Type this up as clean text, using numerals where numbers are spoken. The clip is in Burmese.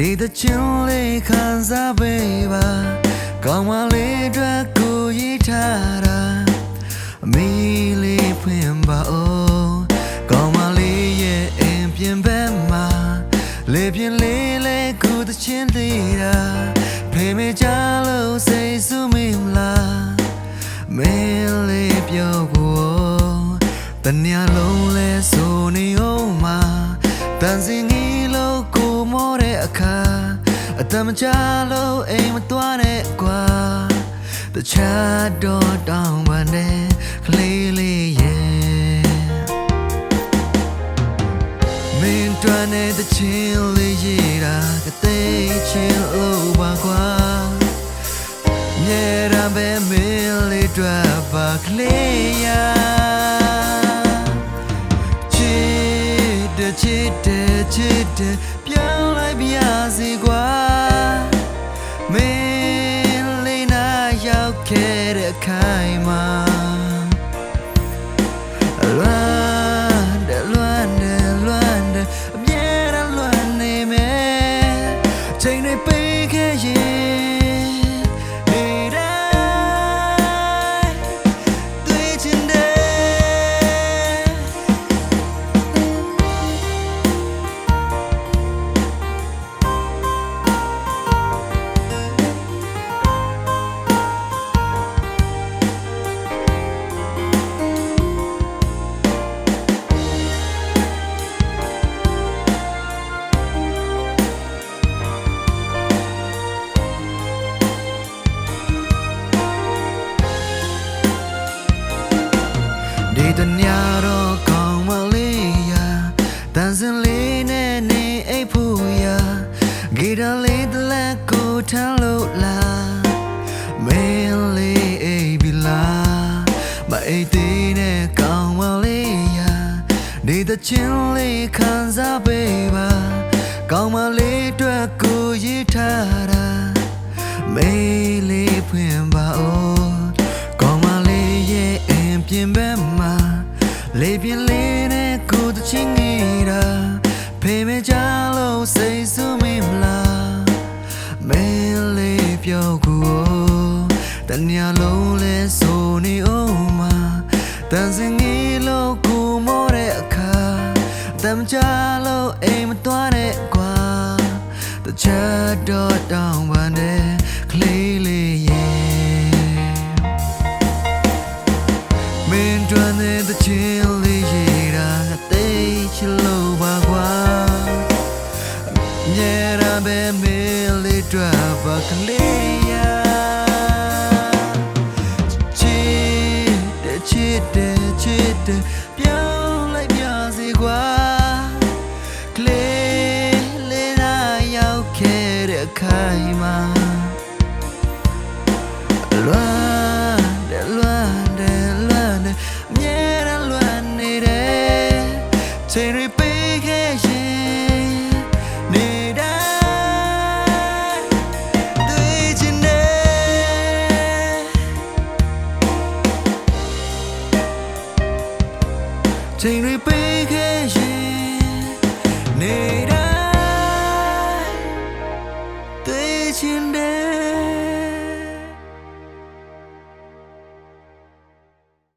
နေတဲ့ချင်းလေးခံစားပေးပါကောင်းမလေးအတွက်ကိုရေးထားတာအမေလေးဖွင့်ပါဦးကောင်းမလေးရဲ့အိမ်ပြင်ဘက်မှာလေပြင်းလေးလေးကိုတချင်းသေးတာဖေမေချလို့စိတ်ဆူမိမလားမင်းလေးပြောကိုတညလုံးလဲဆိုနေအောင်မှာတန်စင်ကြီးလို့ကိုမောတဲ့အခါအတမချလို့အိမ်မသွားနဲ့ကွာတခြားတော့တောင်းပါနဲ့ကလေးလေးရဲ့မင်းတွန်းတဲ့ချင်းလေးရတာကတိတ်ချင်းလို့ပါကွာမြဲတမ်းပဲမင်းလေးတွေ့ပါကလေးရချစ်တယ်ပြောင်းလိုက်ပြစီကွာမင်းလေးနာရောက်ခဲ့တဲ့ခိုင်မှာလွမ်းတယ်အမြဲတမ်းလွမ်းနေမယ်ချိန်တွေပေးခဲ့ရင်နေတိုင်းတွေ့ချင်တယ်ဒီတညတော့ကောင်းမလေးရာတန်စင်လေးနဲ့နေအိပ်ဖို့ရာဂီတလေးတလက်ကိုထမ်းလို့လားမင်းလေးအိပ်ပြီလားမအိပ်သေးနဲ့ကောင်းမလေးရာဒီတချင်းလေးခံစားပေးပါကောင်းမလေးအတွက်ကိုရေးထားတာမေးလေးဖွင့်ပါဦးကောင်းမလေးရဲ့အိမ်ပြင်ဘက်မှာလေပြင်းလေးနဲ့ကိုတချင်းနေတာဖေမေချလို့စိတ်ဆူမိမလားမင်းလေးပြောကိုတညလုံးလဲဆိုနေအောင်မှာတန်စင်ကြီးလို့ကိုမောတဲ့အခါတမ်းချလို့အိမ်မသွားနဲ့ကွာတခြားတော့တောင်းပါနဲ့ကလေးလေးရဲ့မင်းတွန်းတဲ့ချင်းလေးရတာတိတ်ချလို့ပါကွာမြဲတမ်းပဲမင်းလေးတွေ့ပါကလေးရချစ်တယ်ပြောင်းလိုက်ပြစီကွာကလေးလေးနာရောက်ခဲ့တဲ့ခိုင်မှာလွမ်းတယ်မြဲတမ်းလွမ်းနေတယ်ချိန်တွေပေးခဲ့ရင်နေတိုင်းတွေ့ချင်တယ်ချိန်တွေပေးခဲ့ရင်နေတိုင်းတွေ့ချင်တယ်